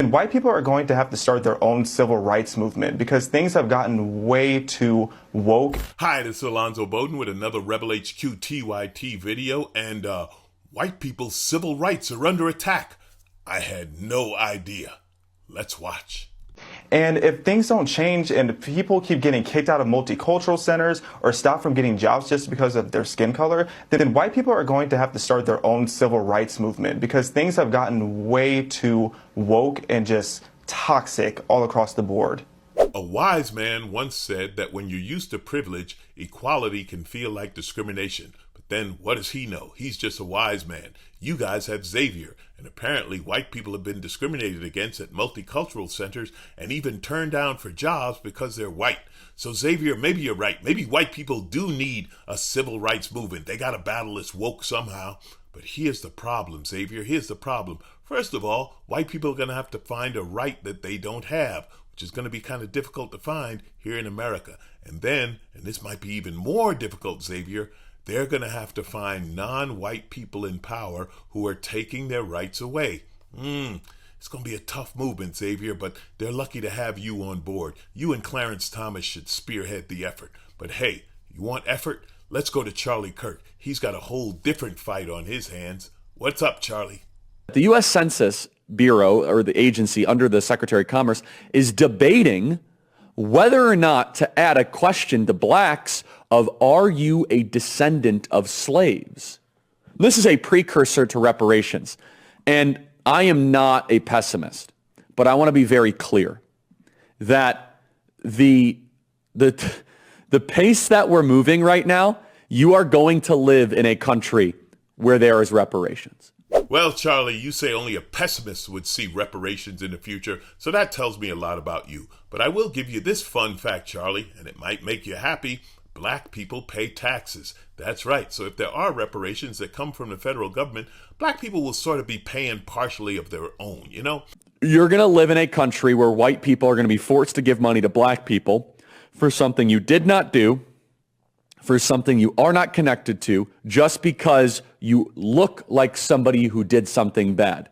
then white people are going to have to start their own civil rights movement because things have gotten way too woke. Hi, this is Alonzo Bodden with another Rebel HQ TYT video, and white people's civil rights are under attack. I had no idea. Let's watch. And if things don't change and if people keep getting kicked out of multicultural centers or stop from getting jobs just because of their skin color, then white people are going to have to start their own civil rights movement because things have gotten way too woke and just toxic all across the board. A wise man once said that when you're used to privilege, equality can feel like discrimination. But then what does he know? He's just a wise man. You guys have Xavier, and apparently white people have been discriminated against at multicultural centers and even turned down for jobs because they're white. So Xavier, maybe you're right. Maybe white people do need a civil rights movement. They got to battle this woke somehow. But here's the problem, Xavier. Here's the problem. First of all, white people are going to have to find a right that they don't have, which is going to be kind of difficult to find here in America. And then, and this might be even more difficult, Xavier, they're going to have to find non-white people in power who are taking their rights away. It's going to be a tough movement, Xavier, but they're lucky to have you on board. You and Clarence Thomas should spearhead the effort. But hey, you want effort? Let's go to Charlie Kirk. He's got a whole different fight on his hands. What's up, Charlie? The U.S. Census Bureau, or the agency under the Secretary of Commerce, is debating whether or not to add a question to blacks of, are you a descendant of slaves? This is a precursor to reparations. And I am not a pessimist, but I want to be very clear that the pace that we're moving right now, you are going to live in a country where there is reparations. Well, Charlie, you say only a pessimist would see reparations in the future, so that tells me a lot about you. But I will give you this fun fact, Charlie, and it might make you happy. Black people pay taxes. That's right. So if there are reparations that come from the federal government, black people will sort of be paying partially of their own, you know? You're going to live in a country where white people are going to be forced to give money to black people for something you did not do, for something you are not connected to, just because you look like somebody who did something bad.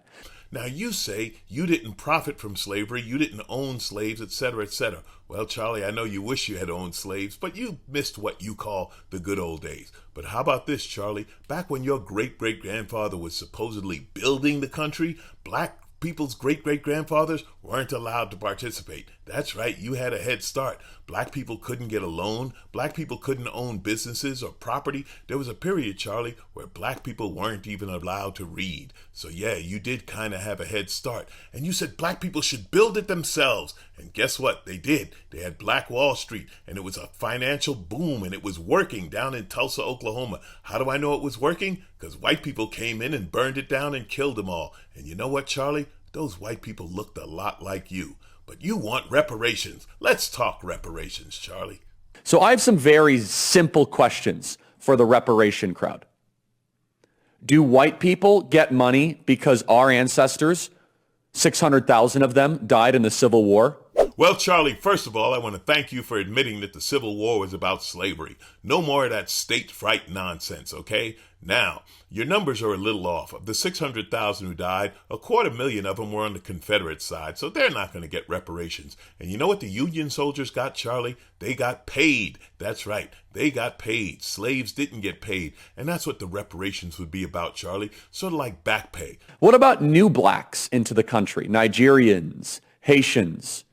Now you say you didn't profit from slavery, you didn't own slaves, etc., etc. Well, Charlie, I know you wish you had owned slaves, but you missed what you call the good old days. But how about this, Charlie? Back when your great-great-grandfather was supposedly building the country, black people's great-great-grandfathers weren't allowed to participate. That's right, you had a head start. Black people couldn't get a loan. Black people couldn't own businesses or property. There was a period, Charlie, where black people weren't even allowed to read. So yeah, you did kind of have a head start. And you said black people should build it themselves. And guess what? They did. They had Black Wall Street, and it was a financial boom, and it was working down in Tulsa, Oklahoma. How do I know it was working? Because white people came in and burned it down and killed them all. And you know what, Charlie? Those white people looked a lot like you. But you want reparations. Let's talk reparations, Charlie. So I have some very simple questions for the reparation crowd. Do white people get money because our ancestors, 600,000 of them, died in the Civil War? Well, Charlie, first of all, I want to thank you for admitting that the Civil War was about slavery. No more of that state fright nonsense, okay? Now, your numbers are a little off. Of the 600,000 who died, 250,000 of them were on the Confederate side, so they're not going to get reparations. And you know what the Union soldiers got, Charlie? They got paid. That's right. They got paid. Slaves didn't get paid. And that's what the reparations would be about, Charlie. Sort of like back pay. What about new blacks into the country? Nigerians, Haitians,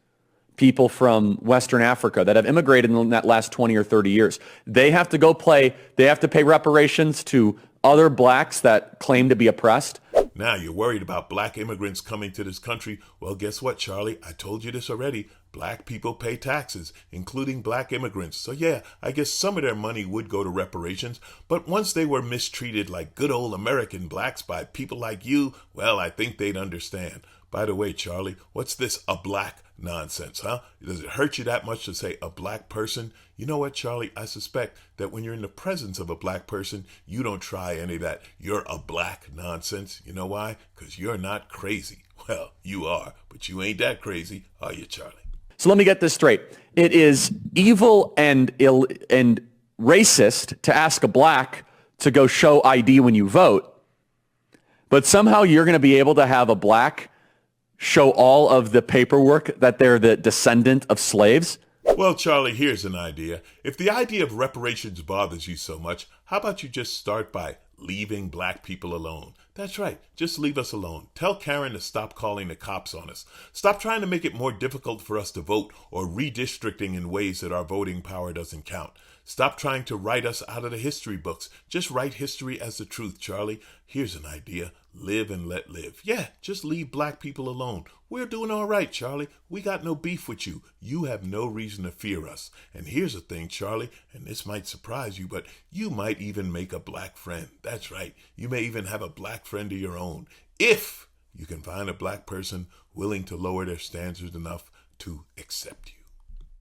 people from Western Africa that have immigrated in that last 20 or 30 years. They have to pay reparations to other blacks that claim to be oppressed. Now you're worried about black immigrants coming to this country. Well, guess what, Charlie? I told you this already. Black people pay taxes, including black immigrants. So yeah, I guess some of their money would go to reparations. But once they were mistreated like good old American blacks by people like you, well, I think they'd understand. By the way, Charlie, what's this a black nonsense, huh? Does it hurt you that much to say a black person? You know what, Charlie? I suspect that when you're in the presence of a black person, you don't try any of that. You're a black nonsense. You know why? Because you're not crazy. Well, you are, but you ain't that crazy, are you, Charlie? So let me get this straight. It is evil and racist to ask a black to go show ID when you vote, but somehow you're going to be able to have a black show all of the paperwork that they're the descendant of slaves? Well, Charlie, here's an idea. If the idea of reparations bothers you so much, how about you just start by leaving black people alone? That's right. Just leave us alone. Tell Karen to stop calling the cops on us. Stop trying to make it more difficult for us to vote or redistricting in ways that our voting power doesn't count. Stop trying to write us out of the history books. Just write history as the truth, Charlie. Here's an idea. Live and let live. Yeah, just leave black people alone. We're doing all right, Charlie. We got no beef with you. You have no reason to fear us. And here's the thing, Charlie, and this might surprise you, but you might even make a black friend. That's right. You may even have a black friend of your own, if you can find a black person willing to lower their standards enough to accept you.